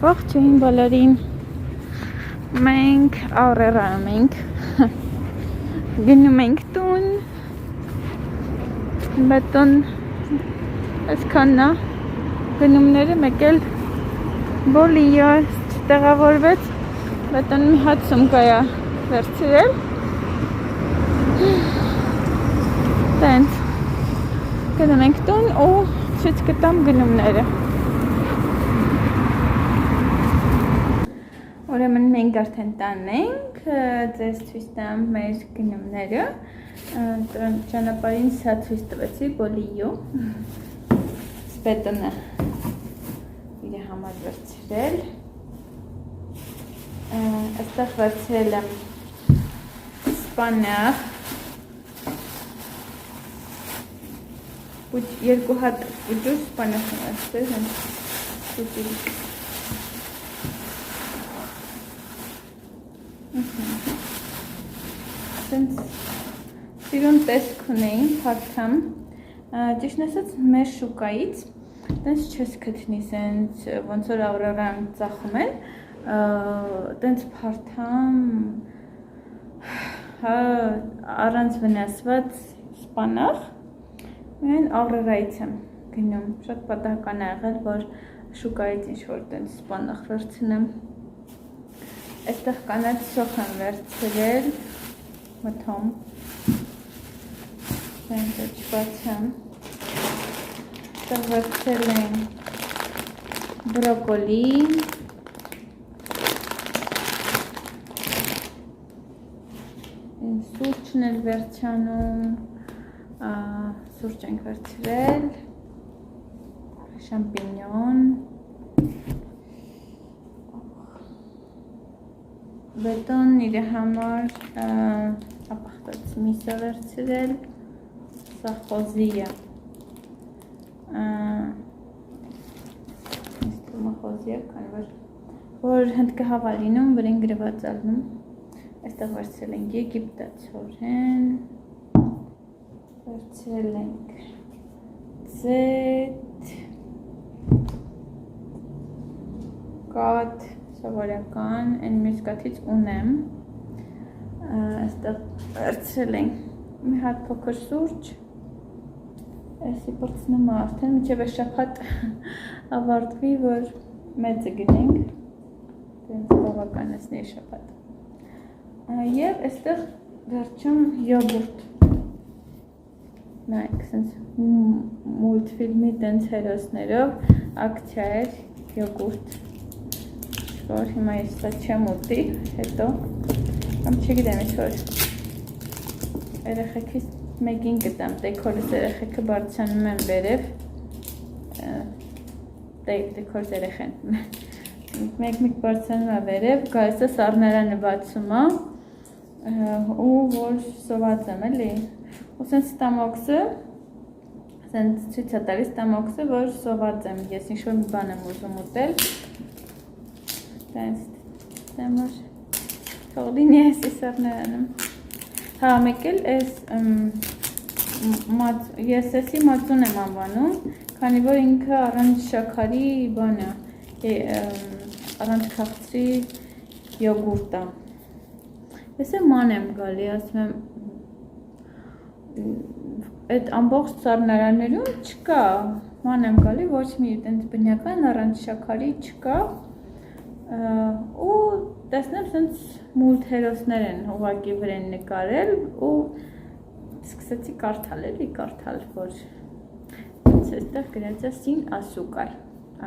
Ողջույն բոլորին, մենք Aurora-ում ենք, գնում ենք տուն, բետոն այսքանն է, գնումները մեկ էլ Բոլիո չտեղավորվեց, բետոն մի հատ սումկա է վերցրել, տենց գնում ենք տուն ու ցույց կտամ գնումները. Ուրեմն մենք արդեն տանն ենք, ձեզ ցույց տամ մեր գնումները, ճանապարհին սա ցույց տվեցի Բոլիո, բետոնը իր համար վերցրել, այստեղ վերցրել եմ սպանախ, երկու հատ ուջուր սպանախ եմ վերցրել, Սիրուն տեսք ունեին, փարթամ, ճիշտ ասած մեր շուկայից, տենց չես գտնի, սենց ոնց որ Aurora-ում ծախում են, տենց փարթամ, առանց վնասված սպանախ, միայն Aurora-ից եմ գնում, շատ պատահական է եղել, որ շուկայից ինչ-որ տենց սպանախ վերցնեմ, այստեղ կանաչ սոխ եմ վերցրել, մթոմ, չբացեմ, այստեղ վերցրել եմ բրոկոլի, սուրճն էլ վերջանում, սուրճ ենք վերցրել, շամպինյոն, բետոն իր համար ապախտած միսը վերցրել, սա խոզի է, որ հնդկահավ լինում, վրին գրված ալնում, այստեղ վերցրել ենք եգիպտացորեն, վերցրել ենք ձետ, կաթ, սովորական, այն մյուս կաթից ունեմ, այստեղ վերցրել ենք մի հատ փոքր սուրճ, այսի պրծնում է արդեն, մինչև այս շաբաթ ավարտվի, որ մեծը գնենք, դենց բավականացնի շաբաթ, և այստեղ վերջում յոգուրտ, նայք, սենց մուլտֆիլմի տենց հերոսներով ակցիա էր յոգուրտ, որ հիմա ես սա չեմ ուտի, հետո, կամ չգիտեմ ինչ-որ երեխեքից մեկին գտամ, դեքորս երեխեքը բարձրանում են վերև, դեքորս երեխեն, մեկ բարձրանում է վերև, գալիս է սառնարանը բացում է, ու որ սոված եմ էլի, ու սենց ստամոքսը, սենց ցույց է տալիս ստամոքսը, որ սոված եմ, ես ինչ-որ մի բան եմ ուզում ուտել, Դեմոր թողլինի ես իսարներանում հա մեկ էլ ես եսի մածուն եմ անվանում քանի որ ինքը առանց շաքարի բան է առանց քաղցրի յոգուրտ է ես ման եմ գալի ասում եմ այդ ամբողջ սառնարաններում չկա ման եմ գալի ոչ մի տենց բնական առանց շաքարի չկա ու տեսնեմ սենց մուլտ հերոսներ են ուղղակի վրեն նկարել ու սկսեցի կարդալ էլի կարդալ որ այստեղ գրած է սին ասուկար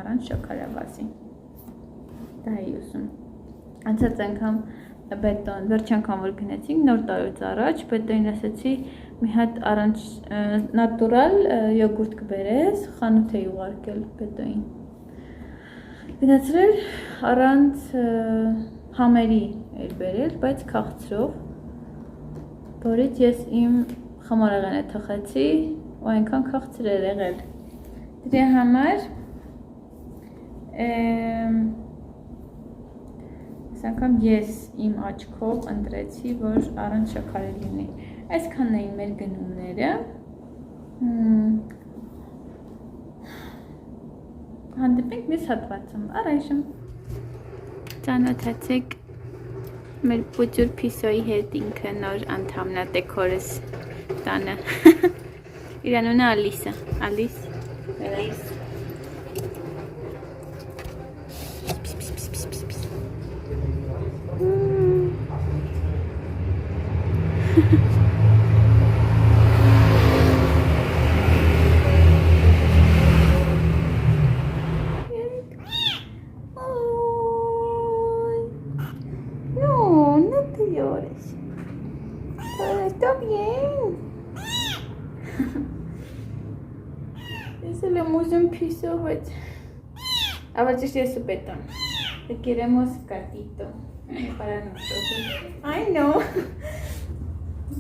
առանց շաքարավազի դա է ուզում անցած անգամ բետոն վերջ անգամ որ գնացինք նոր տարուց առաջ բետոնին ասեցի մի հատ առանց նատուրալ յոգուրտ կբերես խանութ էի ուղարկել բետոին գնացրել առանց համերի էր բերել, բայց քաղցրով, որից ես իմ խմորեղենը թխեցի ու այնքան քաղցր էր եղել։ Դրա համար այս անգամ ես իմ աչքով ընտրեցի, որ առանց շաքարի լինի։ Այսքանն էին մեր գնումները։ Հանդիպենք մյուս հատվածում, առայժմ։ Ծանոթացեք մեր պուջուր փիսոյի հետ ինքը նոր անդամն է դեկորս տանը։ Իր անունը Ալիսը։ Ալիս։ Está bien. Ese le puse un piso, pues. A ver si es su petón. Te queremos gatito para nosotros. Ay, no.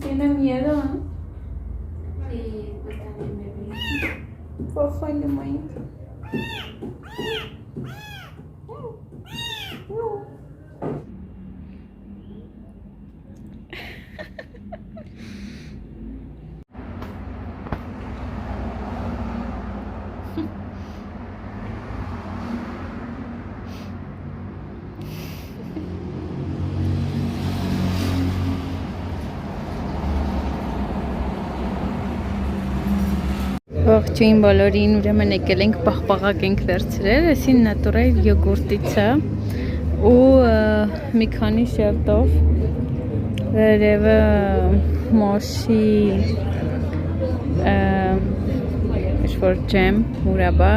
Tiene miedo, ¿no? Sí, pues también me vi. Ojo, no me. Ողջույն բոլորին, ուրեմն եկել ենք պաղպաղակ ենք վերցրել, այսին նատուրալ յոգուրտից է ու մի քանի շերտով վերևը մոշի ինչ-որ ջեմ, հուրաբա,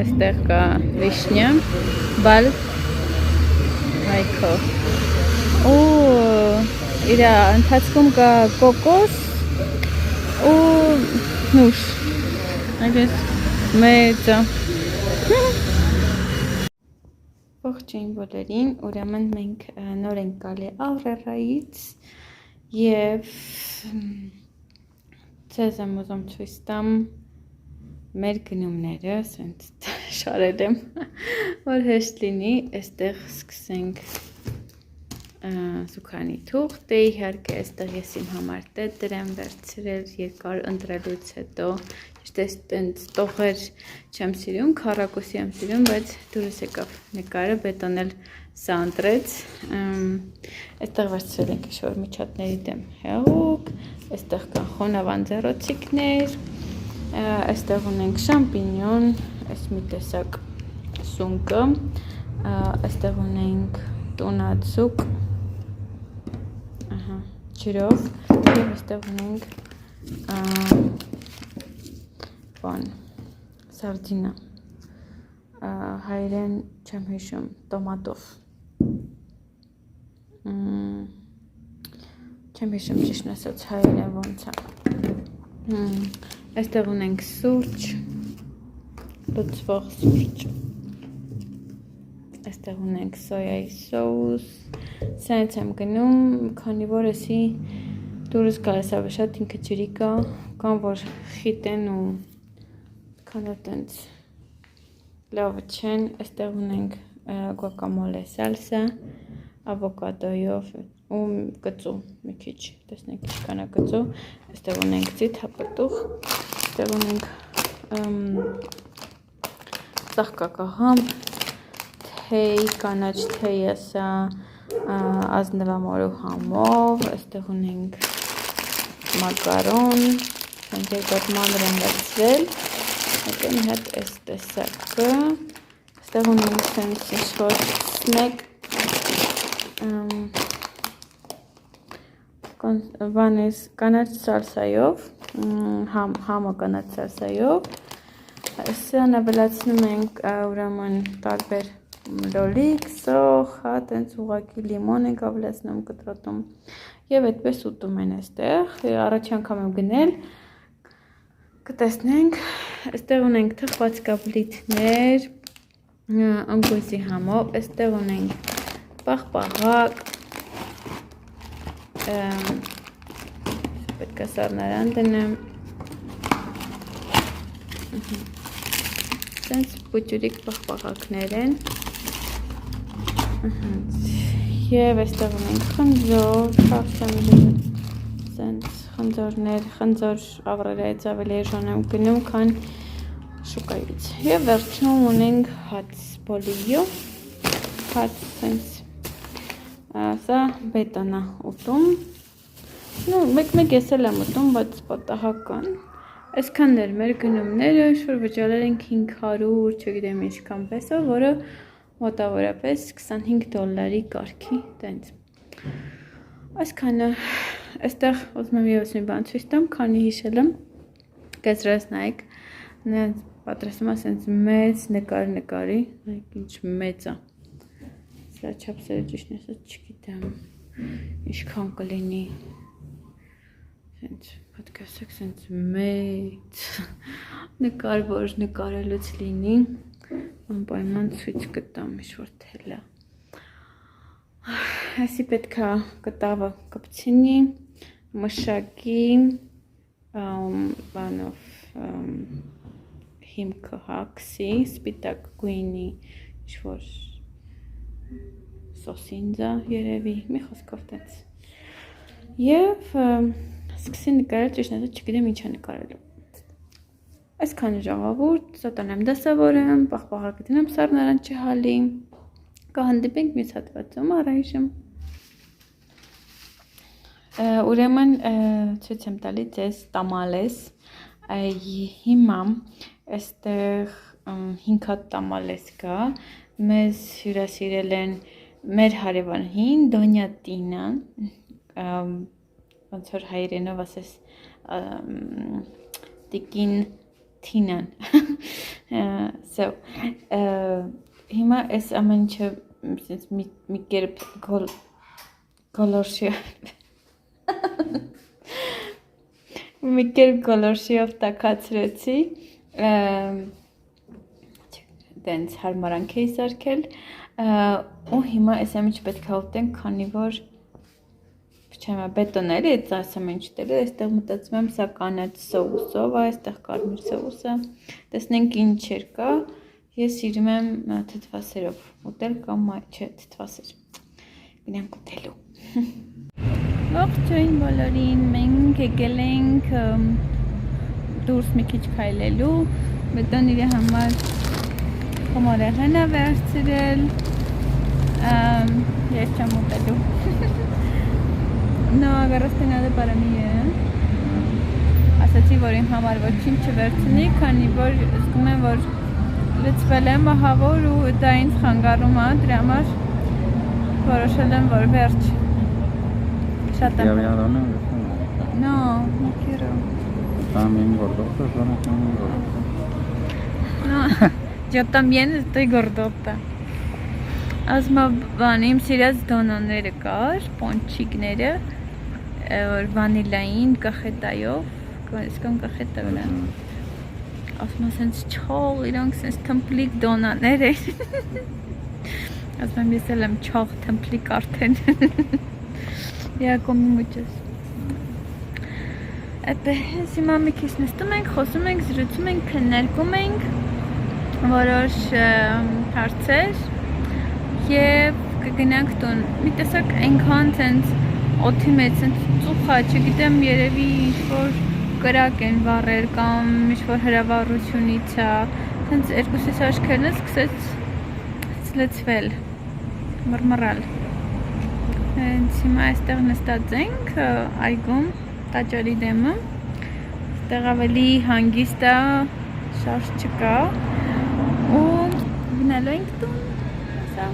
այստեղ կա վիշնյա, բալ, հայքով ու իր ընթացքում կա կոկոս ու նուշ Այդպես մեծը Ողջույն բոլորին, ուրեմն մենք նոր ենք գալի Ավրերայից և ձեզ եմ ուզում ցույց տամ մեր գնումները, սենց շարել եմ, որ հեշտ լինի, այստեղ սկսենք Սուքանի թուղթ է, իհարկե այստեղ ես իմ համար տետր եմ վերցրել երկար ընտրելուց հետո Տենց տողեր չեմ սիրում, քառակուսի եմ սիրում, բայց դուրս եկավ նկարը, բետոնել սա ընտրեց, այստեղ վերցրել ենք ինչ-որ միջատների դեմ հեղուկ, այստեղ կան խոնավան ձեռոցիկներ, այստեղ ունենք շամպինյոն, այս մի տեսակ սունկը, այստեղ ունենք տունածուկ, ջրով, և այստեղ ունենք բան, սարդինա, հայերեն չեմ հիշում, տոմատով, չեմ հիշում ճիշտ ասած հայերեն ոնց է, այստեղ ունենք սուրճ, լուծվող սուրճ, այստեղ ունենք սոյայի սոուս, սենց եմ գնում, քանի որ էսի դուրս գալիս է շատ ինքը ջրի կա, կամ որ խիտեն ու քանը տենց լավը չեն, այստեղ ունենք գուակամոլե սալսա, ավոկադոյով ու կծու մի քիչ, տեսնենք ինչքան է կծու, այստեղ ունենք ձիթ հապտուղ, այստեղ ունենք ծաղկակահամ, թեյ, կանաչ թեյ ասա, ազնվամորու համով, այստեղ ունենք մակարոն, սենք երկատ մանր եմ վերցրել, հետո մի հատ այս տեսակը, այստեղ ունենք սենց ինչ-որ սնեք, վանես կանաչ սալսայով, համը կանաչ սալսայով, սրան ավելացնում ենք ուրեմն տարբեր լոլիկ, սոխ, տենց ուղղակի լիմոն ենք ավելացնում կտրատում և այդպես ուտում են այստեղ, առաջի անգամ եմ գնել, կտեսնենք, այստեղ ունենք թխված կապլիթներ, անգույզի համով, այստեղ ունենք պաղպաղակ, պետք է սառնարան դնեմ, սենց պուջուրիկ պաղպաղակներ են, և այստեղ ունենք խնձոր, սենց խնձորներ, խնձոր ավրերայից ավելի էժան եմ գնում, քան շուկայից, և վերջում ունենք հաց բոլիյո, թքած sense սա բետոնա ուտում նո մեկ ես էլ եմ ուտում բայց պատահական այսքանն էր մեր գնումները շուտ վճարել ենք 500 չգիտեմ ինչքան պեսո որը մոտավորապես $25 կարգի տենց այսքանը այստեղ ուզում եմ ևս մի բան ցույց տամ քանի հիշել եմ կեսրես նայեք նրանց պատրաստում է սենց մեծ նկար նկարի նայեք ինչ մեծ է սրա չափսերը ճիշտ ասած չգիտեմ ինչքան կլինի սենց պետք է ասեք սենց մեծ նկար որ նկարելուց լինի անպայման ցույց կտամ ինչ-որ թելա այսի պետք է կտավը կպցինի մշակի բանով հիմքը հագսի սպիտակ գույնի ինչ-որ սոսինձա երևի մի խոսքով տենց և սկսի նկարել ճիշտ ասած չգիտեմ ինչ է նկարելու այսքանը ժողովուրդ սոտան եմ դասավորեմ պաղպաղակետին եմ սառնարան չհալի կհանդիպենք մյուս հատվածում առայժմ ուրեմն ցույց եմ տալի ձեզ տամալես հիմա այստեղ 5 հատ տամալես կա մեզ հյուրասիրել են մեր հարևանին Դոնյա Տինան ոնց որ հայերենով ասես տիկին Թինան so հիմա այս ամեն ինչը մի կերպ գոլորշիով տաքացրեցի դենց հարմարանք էի սարքել ու հիմա այս ամեն ինչ պետք է ուտենք քանի որ չեմ բետոն էլի այդ ամեն ինչ դել այստեղ մտածում եմ սա կանաչ սոուսով այստեղ կարմիր սոուսը տեսնենք ինչեր կա ես սիրում եմ թթվասերով ուտել կամ չէ թթվասեր գնանք ուտելու ողջույն բոլորին մենք եկել ենք դուրս մի քիչ քայլելու բետոն իր համար խմորեղեն է վերցրել ես չեմ ուտելու No, agarraste nada para mí, ասացի, որ իմ համար ոչինչ չվերցնի, քանի որ զգում եմ, որ լցվել եմ ահավոր ու դա ինձ խանգարում է, դրա համար որոշել եմ, որ վերջ շատ եմ No, no quiero También gordota, No, yo también estoy gordota Ասմա բան իմ սիրած դոնաները կար, պոնչիկները վանիլային կախետայով, կան կախետա վրա ասմա սենց չող, իրանք սենց թմպլիկ դոնաներ են ասմա ես էլ եմ չող թմպլիկ արդեն я comi muchos Էպես հիմա մի քիչ նստում ենք, խոսում ենք, զրուցում ենք, քննարկում ենք որոշ հարցեր Եվ կգնանք տուն, մի տեսակ այնքան ցենց օդի մեջ ցենց ծուխա, չգիտեմ երևի ինչ-որ կրակ են վառել կամ ինչ-որ հրավառությունից է, ցենց երկուսից աչքերն սկսեց լցվել, մռմռալ։ Հենց հիմա այստեղ նստած ենք այգում, տաճարի դեմը, այստեղ ավելի հանգիստ է, շարժ չկա ու գնալու ենք տուն, սա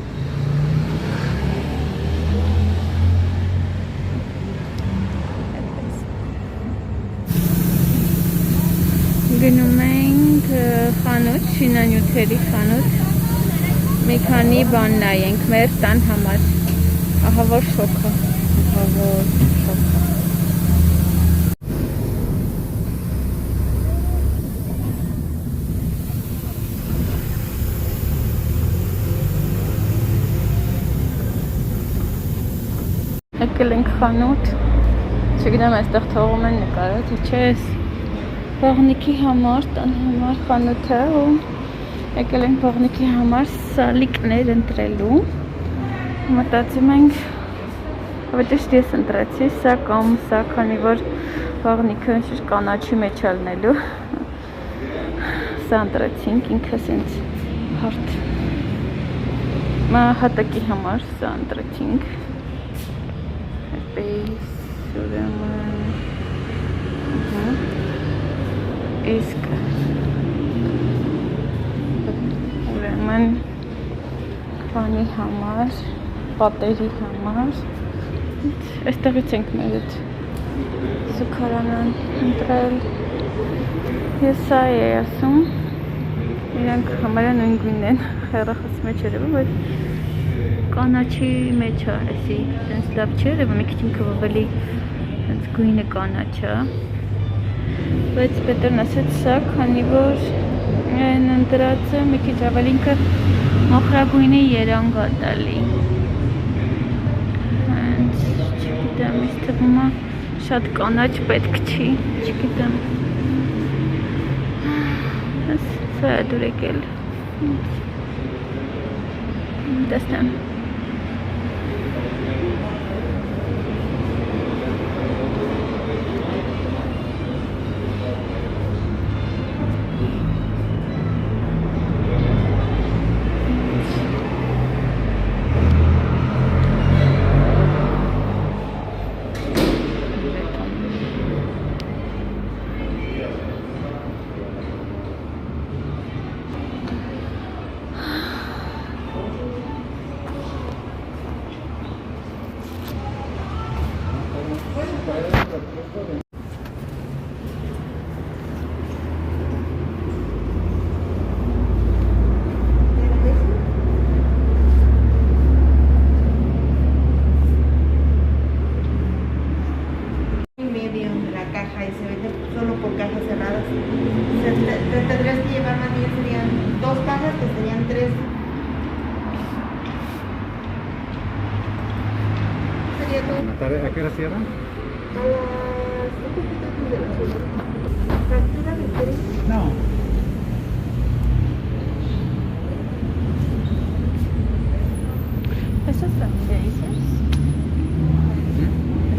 Գնում ենք խանութ, շինանյութերի խանութ, մի քանի բան նայենք մեր տան համար, ահավոր շոքա, Եկել ենք խանութ, չգիտեմ այստեղ թողում են նկարել, թե չես Բողնիկի համար, տան համար խանութը ու եկել ենք բողնիկի համար սալիկներ ընտրելու մտածում ենք Ավետիշտ ես ընտրեցի սա կամ սա, քանի որ բողնիկը ինչ կանաչի մեջ ալնելու Սա ընտրեցինք, ինքը սենց հարդ հատակի համար սա ընտրեցինք այդպես ուրեմն իսկ ուրեմն բանի համար պատերի համար այստեղից ենք մեր այդ զուգարանան ընտրել ես սա էի ասում իրանք համարյա նույն գույնն են հեռախոսի մեջ երևում բայց կանաչի մեջ է էսի տենց լավ չէ երևում մի քիչ ինքը ավելի տենց գույնը կանաչ է բայց պետերն ասեց սա քանի որ այն ընտրածը մի քիչ ավելի ինքը մոխրագույնի երանգ է տալի չգիտեմ ինձ թվում է շատ կանաչ պետք չի չգիտեմ սա է դուր եկել տեսնեմ ¿A qué hora cierran? A las 7:30. No. ¿Esos son geysers?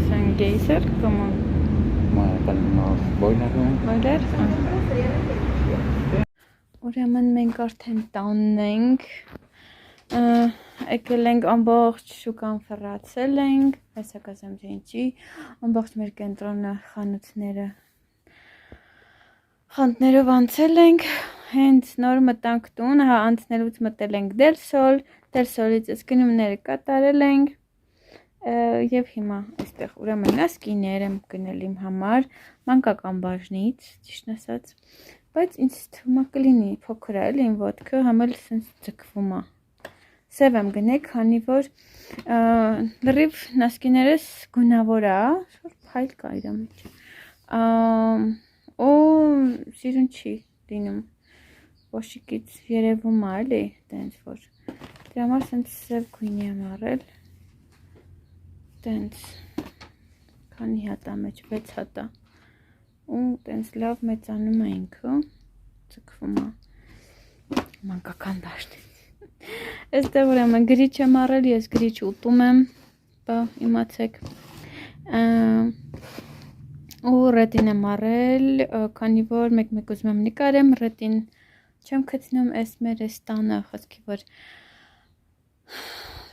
¿Son geyser? ¿Cómo? Con los boilers, ¿no? Boiler? Ուրեմն մենք արդեն տանն ենք եկել ենք ամբողջ շուկան ֆռացել ենք այս հակասեմ թե ինչի ամբողջ մեր կենտրոնը խանութներով անցել ենք հենց նոր մտանք տուն հա անցնելուց մտել ենք դելսոլից այս գնումները կատարել ենք եւ հիմա այստեղ ուրեմն նասկիներ եմ գնել իմ համար մանկական բաժնից ճիշտ ասած բայց ինձ թվում է կլինի փոքր է էլի իմ ոտքը համել sense ձգվում է սև եմ գնել քանի որ լրիվ նասկիներս գունավոր է շուտ փայլ կա իր մեջ ու սիրուն չի լինում ոშիկից երևում է էլի տենց որ դրա համար sense սև գույնի եմ առել տենց քանի հատ է մեջ 6 հատ է ու տենց լավ մեծանում է ինքը ձգվում է մանկական բաժնից այստեղ ուրեմն գրիչ եմ առել ես գրիչ ուտում եմ բա իմացեք ու ռետին եմ առել քանի որ մեկ ուզում եմ նկարեմ ռետին չեմ գտնում այս մեր այս տանը խոսքի որ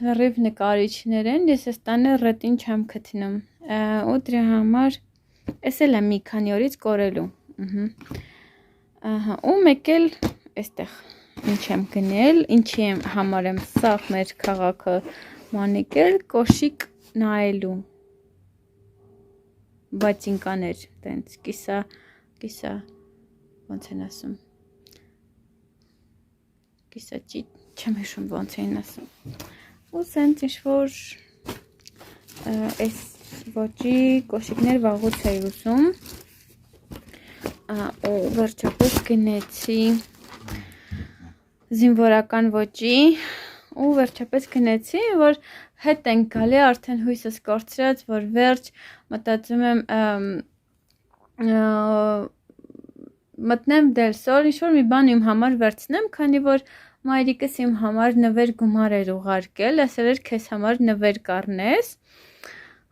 լրիվ նկարիչներ են ես այս տանը ռետին չեմ գտնում ու դրա համար Ես էլ եմ մի քանի օրից կորելու ու մեկ էլ այստեղ ինչ եմ գնել ինչի եմ համար եմ սաղ մեր քաղաքը մանեկել կոշիկ նայելու բացինկաներ տենց կիսա ոնց են ասում կիսա չեմ հիշում ոնց են ասում ու սենց ինչ-որ այս ոճի կոշիկներ վաղուց էի ուզում ու վերջապես գնեցի զինվորական ոճի ու վերջապես գնեցի որ հետ ենք գալի արդեն հույսս կորցրած որ վերջ մտածում եմ մտնեմ դելսոլ ինչ-որ մի բան իմ համար վերցնեմ քանի որ մայրիկս իմ համար նվեր գումար էր ուղարկել ասել էր քեզ համար նվեր կառնես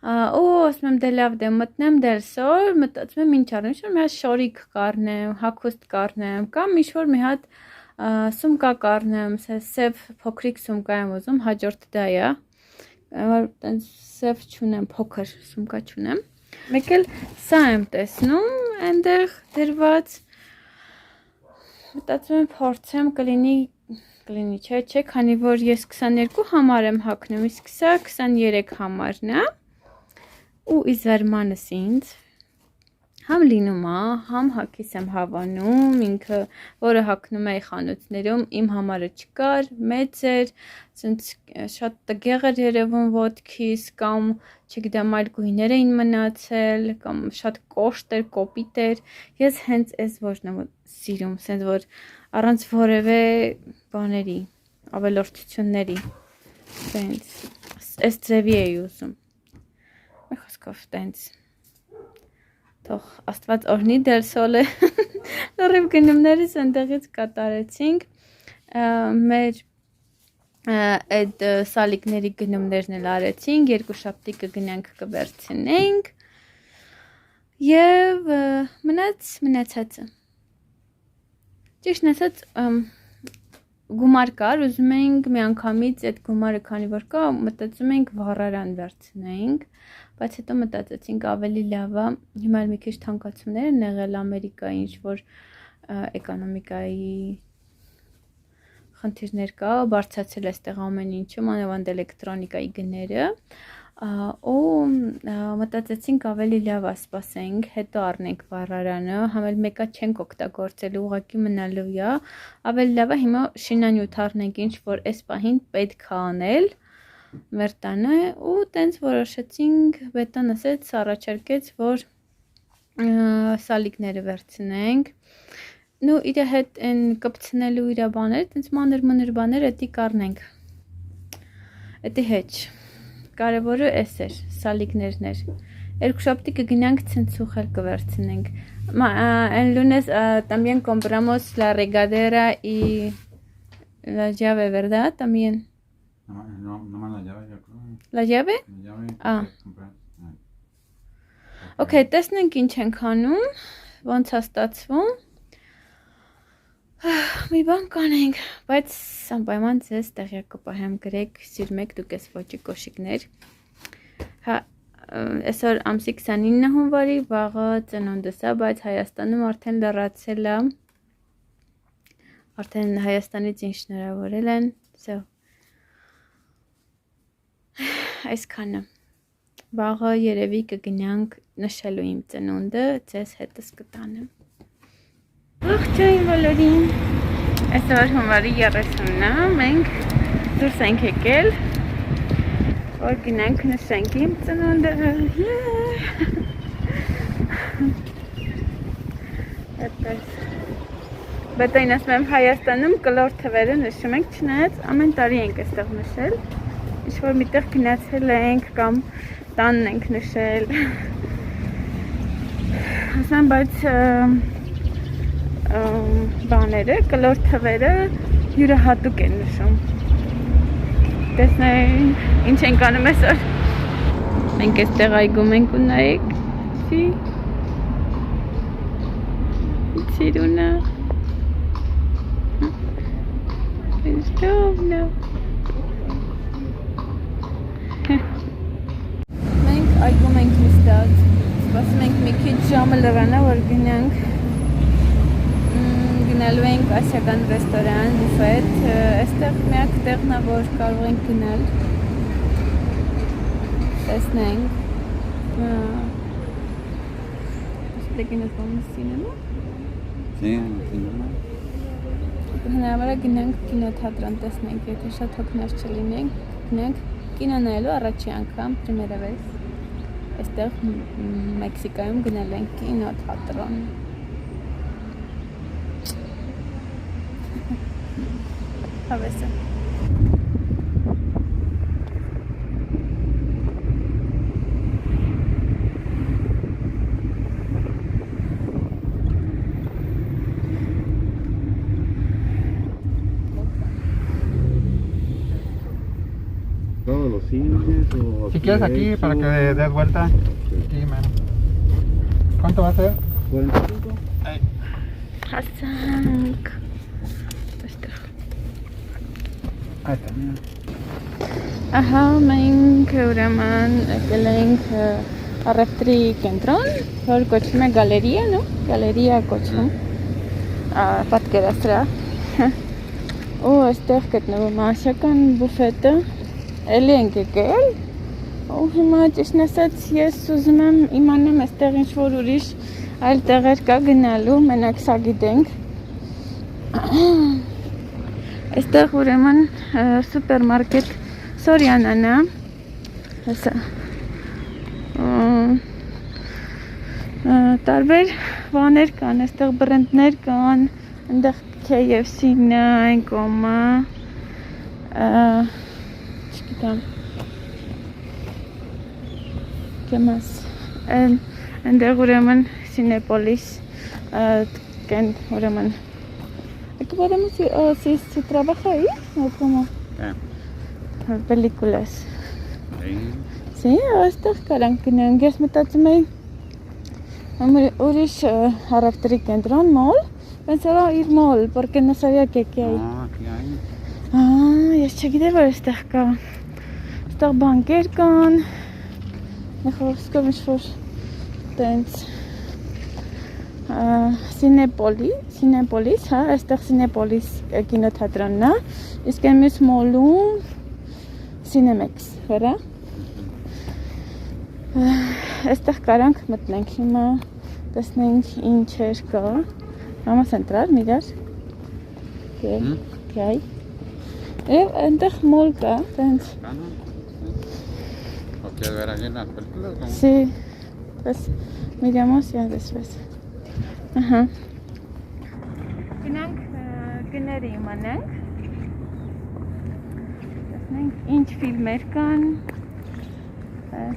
ու ասում եմ դե լավ դե մտնեմ դելսոլ մտածում եմ ինչ առնեմ ինչ-որ մի հատ շորիկ կառնեմ հագուստ կառնեմ կամ ինչ-որ մի հատ Սումկա կառնեմ, սև փոքրիկ սումկա եմ ուզում, հաջորդը դա է։ Այտենց սև չունեմ, փոքր սումկա չունեմ։ Մեկ էլ սա եմ տեսնում, այնտեղ դրված։ Մտածում եմ փորձեմ կլինի չէ, քանի որ ես 22 համար եմ հագնում, իսկ սա 23 համարն է։ Ու իզվերմանս ինձ համ լինում է, համ հագիս եմ հավանում, ինքը, որը հագնում էի խանութներում, իմ համարը չկար, մեծ էր, շատ տգեղ էր երևում ոտքիս, կամ չգիտեմ այլ գույներ էին մնացել, կամ շատ կոշտ էր, կոպիտ էր, ես հենց այս ոչն եմ սիրում, սենց որ առանց որևէ բաների, ավելորդությունների, սենց, այս ձևի էի ուզում, մի խոսքով տենց, թող աստված օրհնի Del Sol-ը լրիվ գնումներս այնտեղից կատարեցինք, մեր այդ սալիկների գնումներն էլ արեցինք, երկու շաբթի կգնանք կվերցնենք և մնացածը, ճիշտն ասած գումար կար, ուզում էինք մի անգամից այդ գումարը քանի որ կա, մտածում էինք վառարան վերցնեինք, բայց հետո մտածեցինք ավելի լավ է, հիմա մի քիչ թանկացումներ են եղել Ամերիկայի, ինչ որ էկոնոմիկայի խնդիրներ կա, բարձրացել այստեղ ամեն ինչը, մանավանդ էլեկտրոնիկայի գները, ու մտածեցինք ավելի լավ է սպասենք, հետո առնենք վառարանը, համ էլ մեկա չենք օգտագործել, ուղղակի մնալու է, ավելի լավ է հիմա շինանյութ առնենք, ինչ որ այս պահին պետք է անել մեր տանը ու տենց որոշեցինք բետան ասեց առաջարկեց որ սալիկները վերցնենք նու իր հետ են կպցնելու իր բաները տենց մանր բաներ էտի կառնենք էտի հեչ կարևորը էս էր սալիկներն էր երկուշաբթի կգնանք ցնցուխել կվերցնենք en lunes también compramos la regadera y la llave verdad también No más la llave, yo creo. La llave? La llave. Ah. Okay, տեսնենք ինչ ենք անում, ոնց է ստացվում։ Մի բան կանենք, բայց անպայման ձեզ տեղյակ կպահեմ գրեք, սիրում եք դուք այս ոճի կոշիկներ։ Հա, այսօր ամսի 29 հունվարի, վաղը ծնունդս է, բայց Հայաստանում արդեն լրացել է։ Արդեն Հայաստանից ինչ հնարավորել են, so այսքանը վաղը երևի կգնանք նշելու իմ ծնունդը ձեզ հետս կտանեմ ողջույն բոլորին այսօր հունվարի 30-ն է մենք դուրս ենք եկել որ գնանք նշենք իմ ծնունդը այդպես բետային ասում եմ Հայաստանում կլոր թվերը նշում ենք չնայած ամեն տարի ենք այստեղ նշել ինչ-որ միտեղ գնացել ենք կամ տանն ենք նշել ասեմ բայց բաները, կլոր թվերը յուրահատուկ են նշում տեսնենք ինչ ենք անում այսօր մենք այստեղ այգում ենք ու նայեք Սիրունը Մենք այգում ենք նստած, սպասում ենք մի քիչ ժամը լրանա, որ գնանք գնալու ենք ասիական ռեստորան, բուֆետ, այստեղ միակ տեղն է, որ կարող ենք գնալ, տեսնենք, Usted nos vamos cinema? Sí, en el cinema. Հնարավոր է գնանք կինոթատրոն տեսնենք, եթե շատ հոգներ չլինենք, գնանք կինո նայելու առաջի անգամ primera vez այստեղ Մեքսիկայում գնել ենք կինոթատրոն հավեսը Todos los cines o... Si quieres aquí para que des vuelta. Aquí, mano. ¿Cuánto va a ser? 45. հասանք Ahí está, mira. Ահա մենք ուրեմն եկել ենք առևտրի կենտրոն, որ կոչվում է գալերիա, նո? Գալերիա կոչվում։ Պատկերասրահ։ Ու այստեղ գտնվում է ասիական բուֆետը։ Էլի ենք եկել։ Ու հիմա ճիշտն ասած ես ուզում եմ իմանամ այստեղ ինչ որ ուրիշ այլ տեղեր կա գնալու, մենակ սա գիտենք։ Այստեղ ուրեմն սուպերմարկետ Սորյանան է, հեսա, տարբեր բաներ կան, այստեղ բրենդներ կան, այնտեղ KFC-ն է, այն կոմը, չգիտեմ, կեմաս, այնտեղ ուրեմն Սինեպոլիս, կեն ուրեմն, եկը podemos si trabaja ahí, o como? Películas. Sí, այստեղ կարանք գնանք, ես մտածում էի ուրիշ առևտրի կենտրոն, մոլ, pensaba ir mall, porque no sabía que aquí hay. Aquí hay. Ես չգիտեի, որ այստեղ կա, այստեղ բանկեր կան, նխոսկով ինչ-որ տենց, Սինեպոլիս, հա, այստեղ Սինեպոլիս կինոթատրոնն է, իսկ այն մյուս մոլում Cinemex, հորա։ Այստեղ կարանք մտնենք հիմա, տեսնենք ինչեր կա։ Vamos a entrar, mirar. ¿Qué hay? Այնտեղ մոլ կա, տենց։ ¿O quieres ver aquí las películas? Sí, pues miramos ya después. Ահա։ Գնանք գների իմանանք։ Տեսնենք ինչ ֆիլմեր կան։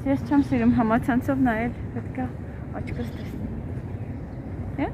Ես չեմ սիրում համացանցով նայել, պետք է աչքս տեսնեմ։ Հա՞։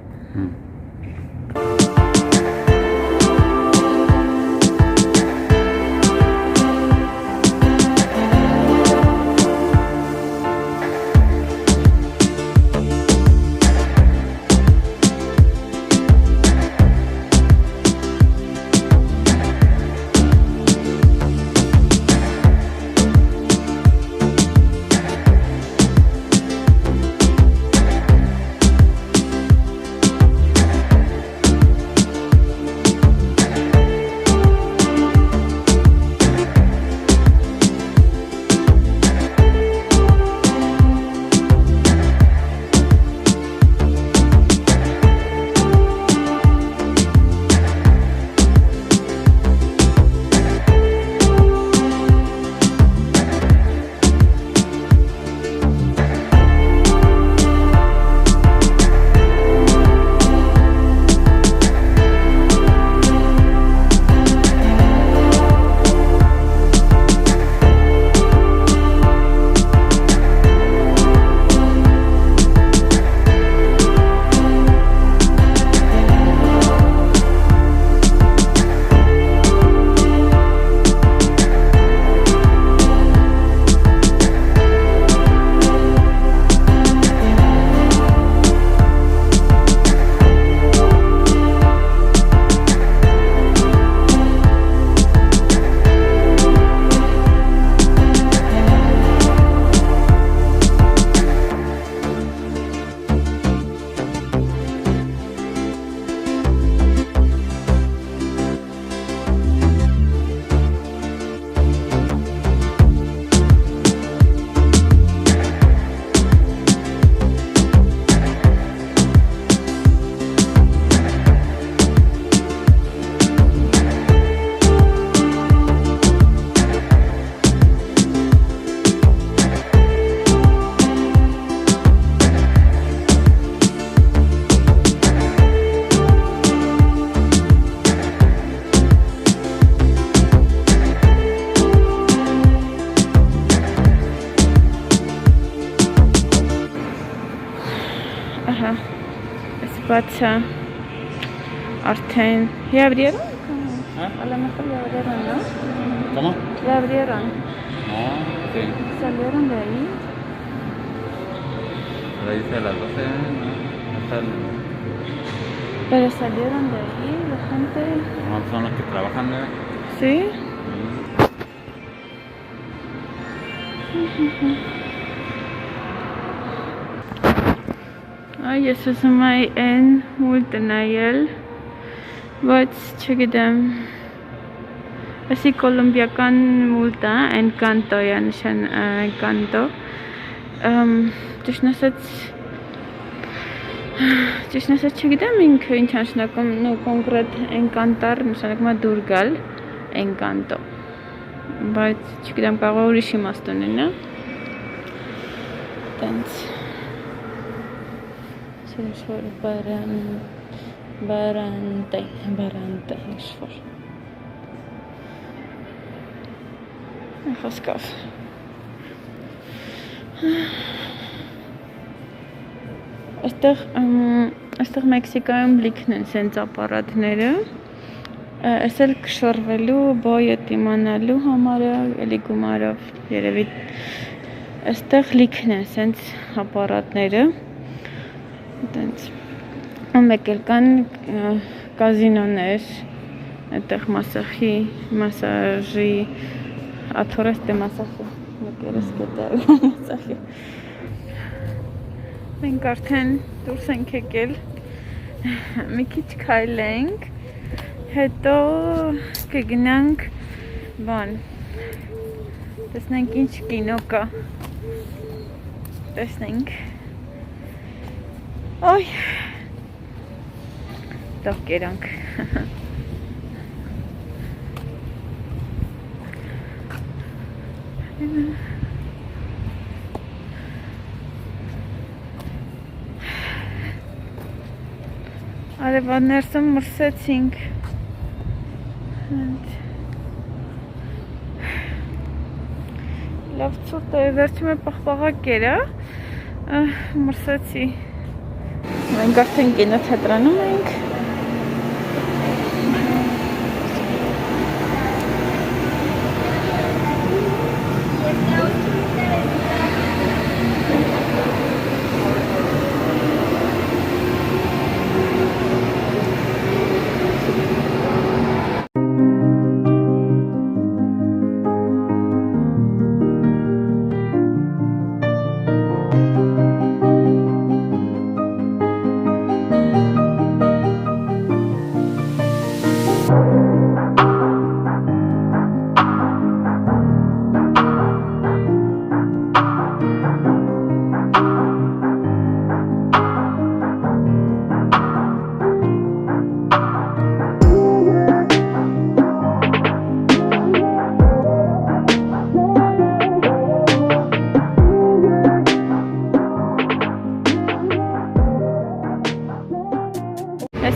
Բացա արդեն ya abrieron? A lo mejor ya abrieron, ¿no? ¿Cómo? Ya abrieron. Ah, sí. Salieron de ahí. Pero dice a las 12, ¿no? Hasta Pero salieron de ahí la gente. no son los que trabajan, ¿no? ¿Sí? Mm. Այ ես ուզում եի այն մուլտը նայել, բայց չգիտեմ, ասի կոլումբիական մուլտ է, Encanto է նշան Encanto, ճիշտն ասած չգիտեմ ինքը ինչ նշանակում, նո կոնկրետ Encantar նշանակում է դուր գալ, Encanto, բայց չգիտեմ կարող է ուրիշ իմաստ ունենա, տենց ինչ-որ բարանտե, ինչ-որ խոսքով Այստեղ Մեքսիկայում լիքն են սենց ապարատները Այս էլ կշռվելու, բոյդ իմանալու համարը, էլի գումարով երևի Այստեղ լիքն են սենց ապարատները Այտենց մեկ էլ կան կազինոներ Այդտեղ մասաժի Աթորես դե մասախի Մեկերս կետա մասախի Մենք արդեն դուրս ենք եկել Մի քիչ քայլենք Հետո կգնանք բան Տեսնենք ինչ կինո կա Տեսնենք Ոյ Տող կերանք Արևաններսում մրսեցինք Լավ ծուրտ է, վերջում է պաղպաղակ era մրսեցի Մենք արդեն կինոթատրոնում ենք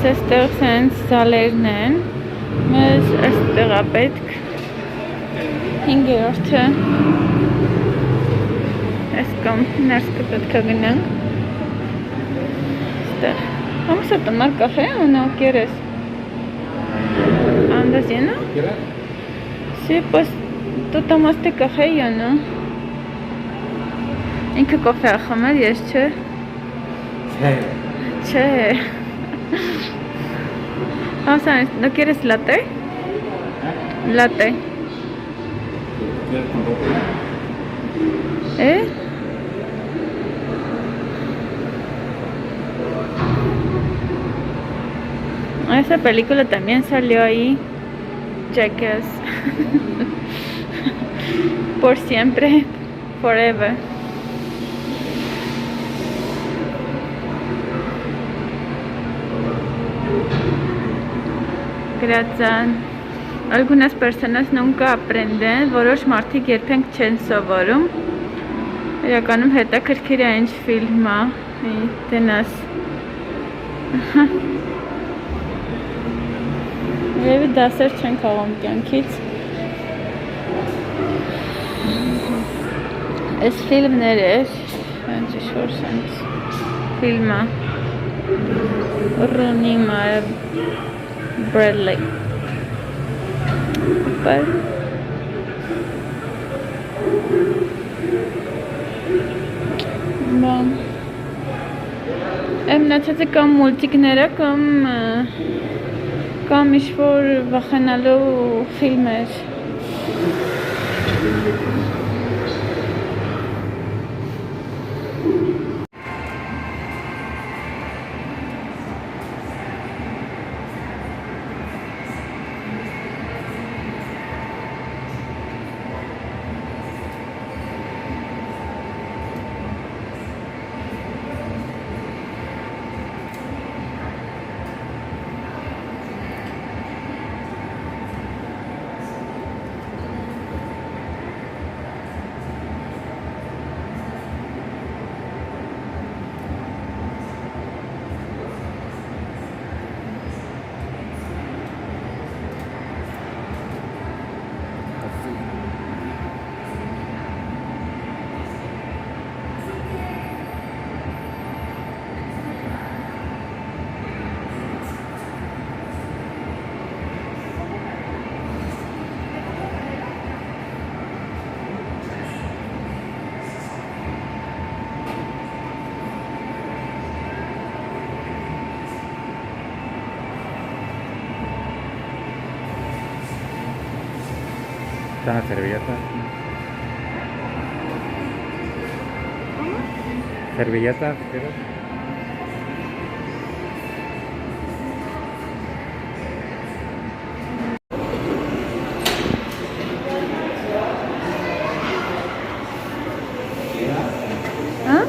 Այստեղ սենց զալերն են, մեզ այստեղ է պետք 5-րդը Այս կամ ներս կպետք է գնանք Այստեղ Vamos a tomar café o no quieres? ¿Andas lleno? Sí, pues tú tomaste café yo no Ինքը կոֆե է խմել, ես չէ Չէ Vamos a ver, ¿no quieres latte? Latte. Esa película también salió ahí. Jackass. Por siempre. Forever. Gracias. Algunas personas nunca aprenden, որոշ մարդիկ երբեք չեն սովորում։ Իրականում հետաքրքիր է ինչ ֆիլմ է, տենաս։ Երևի դասեր չեն քաղում կյանքից։ Այս ֆիլմներ էր, ինչ որ սենց ֆիլմ է։ Ռոնի Մարա Բրեդլի But Bon Մնացածը կամ մուլտիկները կամ ինչ-որ վախենալու ֆիլմեր Está servilleta. Servilleta, si quieres. ¿Ah?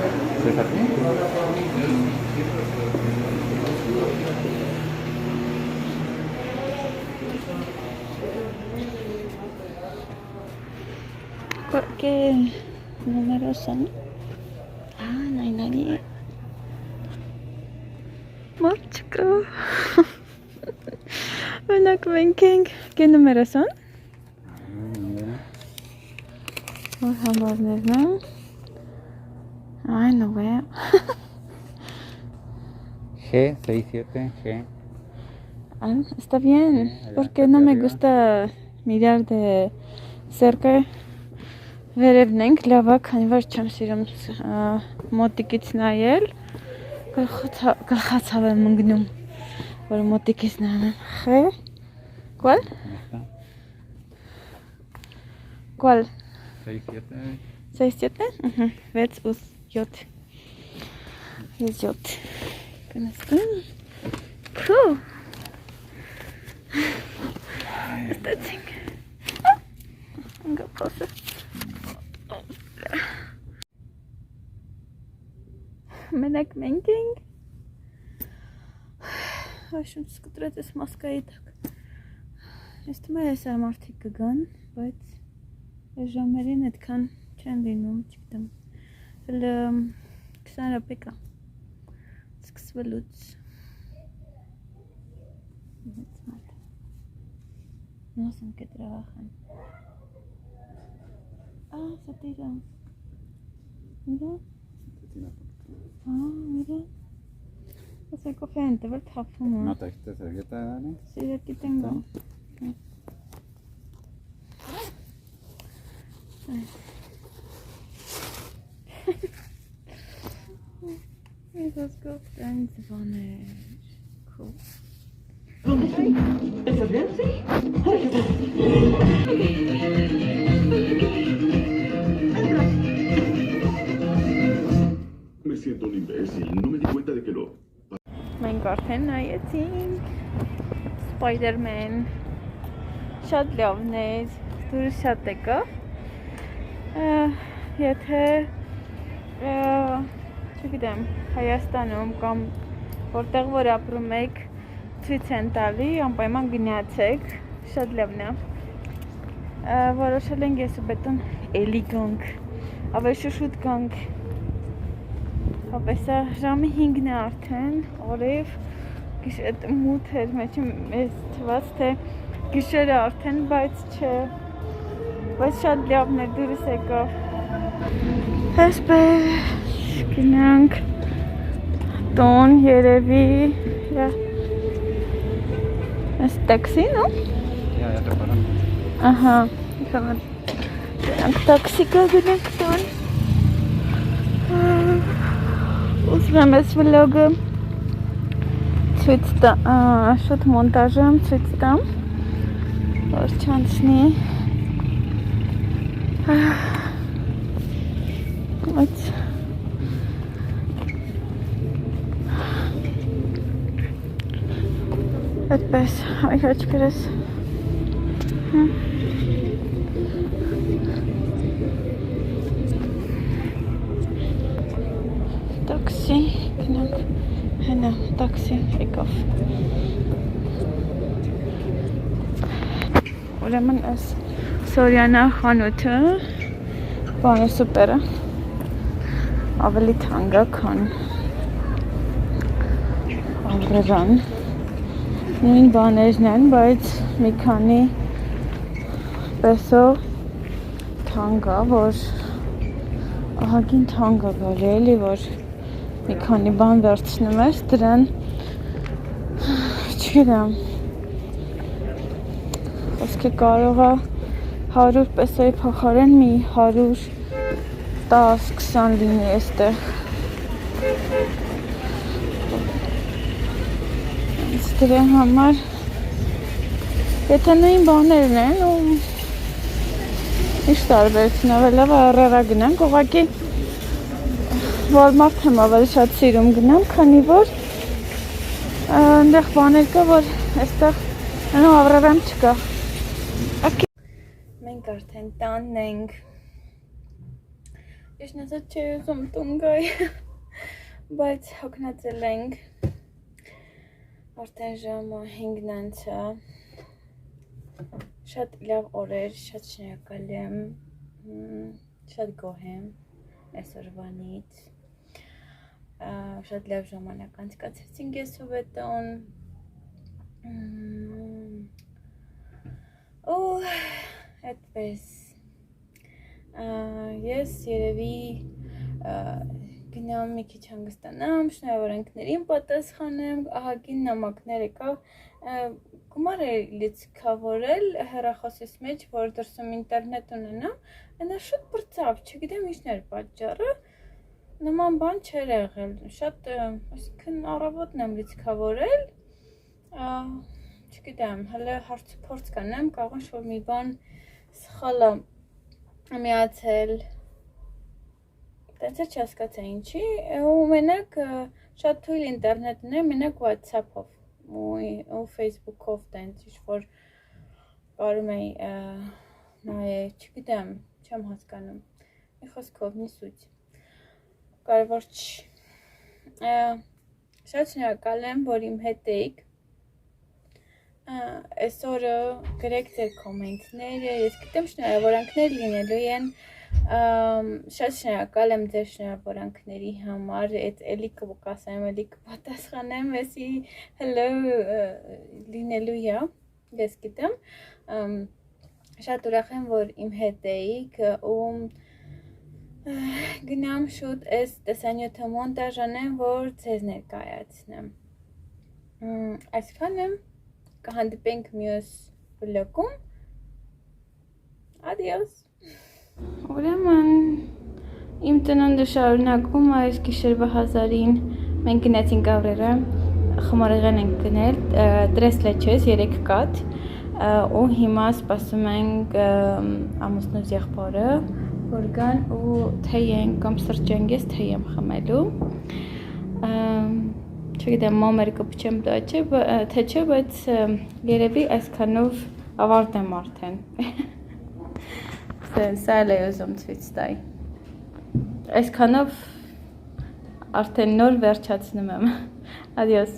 ¿Es aquí? ¿Qué números son? Ah, no hay nadie. Мальчика. Buenas noches. ¿Qué números son? Vamos a ver, ¿no? Ay, no veo. G67, G. Ah, está bien, porque no me gusta mirar de cerca. Վերևն ենք, լավ է, քանի որ չեմ սիրում մոտիկից նայել, գլխացավ եմ ընկնում, որ մոտիկից նայեմ, խե, կուալ? Կուալ? 6-7. 6-7 է? 6 ու 7. 7. Կնստում, քու, ստացինք, ընգա պասը. Մենակ մենք ենք Աշուն սկտրեց ես մասկայի տակ Ես թվում է ես այ մարդիկ կգան բայց ես ժամերին այդքան չեն լինում չգիտեմ հել 20 րոպե կա սկսվելուց մեծ մարդ նոսն que trabajan se tira mira mira. Es el café en te vuelta a fumar. ¿No trajiste servilleta, Dani? Sí, aquí tengo. Esos cafés van a cool. ¿Estás bien? Sí. Me siento un imbécil. No me di cuenta de que lo... Մենք արդեն նայեցինք Spider-Man շատ լավն է դուրս շատ եկա եթե չգիտեմ Հայաստանում կամ որտեղ որ ապրում եք ցույց են տալի անպայման գնացեք շատ լավն է որոշել ենք ես ու Բետոն էլի գանք ավելի շուտ գանք Հապեսա ժամը 5-ն է արդեն, օրև գիշեր մութ էր, մեզ թված թե գիշերը արդեն, բայց չէ, բայց շատ լավն էր դուրս եկավ։ Հեսպես գնանք տոն երևի, ես տաքսի, նո? Ya te paran. Ահա, գնանք տաքսի կա գնանք տոն։ Ուզում եմ ես վլոգը ցույց տամ, շուտ մոնտաժեմ ցույց տամ, որ չանցնի, բայց այդպես, այ աչքերս, Taksi, գնանք, հենա, տաքսի, եկավ Ուրեմն այս Սորյանա խանութը բանը սուպեր է ավելի թանկ է, քան Աբրևան նույն բաներն են, բայց մի քանի պեսո թանկ է, որ ահագին թանկ է գալի, էլի, որ մի քանի բան վերցնում ես, դրան չգիտեմ խոսքը կարող է 100 պեսոյի փոխարեն մի 110-20 լինի այստեղ դրա համար եթե նույն բաներն են ու Ինչ տարբերություն ավելավ առերա գնանք, ուղղակի Walmart եմ ավելի շատ սիրում գնամ, քանի որ այնտեղ բաներ կա, որ այստեղ այնու առերամ չկա։ Մենք արդեն տանն ենք։ Ես նասած չի ուզում տուն գայ, բայց հոգնածել ենք։ Արդեն ժամը 5:00 է։ Շատ լավ օրեր, շատ շնորհակալ եմ, շատ գոհ եմ այսօրվանից, շատ լավ ժամանակ անցկացրեցինք ես ու Վետոն, ու այդպես, ես երևի գնամ մի քիչ հանգստանամ, շնորհավորանքներին պատասխանեմ, ահագին նամակներ եկավ, գումար է լիցքավորել հեռախոսիս մեջ, որ դրսում ինտերնետ ունենամ, այնա շուտ բրծավ, չգիտեմ ինչն էր պատճառը, նման բան չէր եղել, շատ, այսինքն առավոտն եմ լիցքավորել, չգիտեմ, հələ հարցուփորձ կանեմ, կարող ինչ-որ մի բան սխալ է միացել, տենց էլ չհասկացա ինչի, ու մենակ շատ թույլ ինտերնետն է, մենակ WhatsApp-ով ու Facebook-ով տենց ինչ-որ կարում էի նայել, չգիտեմ, չեմ հասկանում, մի խոսքով, մի սուտ, կարևոր չի, շատ շնորհակալ եմ, որ իմ հետ էիք, այսօրը գրեք ձեր կոմենտները, ես գիտեմ շնորհավորանքներ լինելու են, շատ շնորհակալ եմ ձեր շնորհավորանքների համար, էլի կասեմ, էլի կպատասխանեմ, էսի hello լինելու է, ես գիտեմ, շատ ուրախ եմ, որ իմ հետ էիք ու գնամ շուտ այս տեսանյութը մոնտաժանեմ, որ ձեզ ներկայացնեմ, այսքան եմ, կհանդիպենք մյուս վլոգում, adios. Ուրեմն իմ տնոնդը շարունակում այս գիշերվա 1000-ին մենք գնացինք Ավրերա, խմորեղեն ենք գնել, տրեսլեչես 3 կատ ու հիմա սպասում ենք ամուսնուս եղբորը, որ գան ու թեյ ենք կամ սրճենք, ես թեյ եմ խմելու, չգիտեմ մամեր կպչեմ թե չէ, բայց երևի այսքանով ավարտեմ արդեն Սա էլ է ուզում ցույց տալ, այսքանով արդեն նոր վերջացնում եմ, adios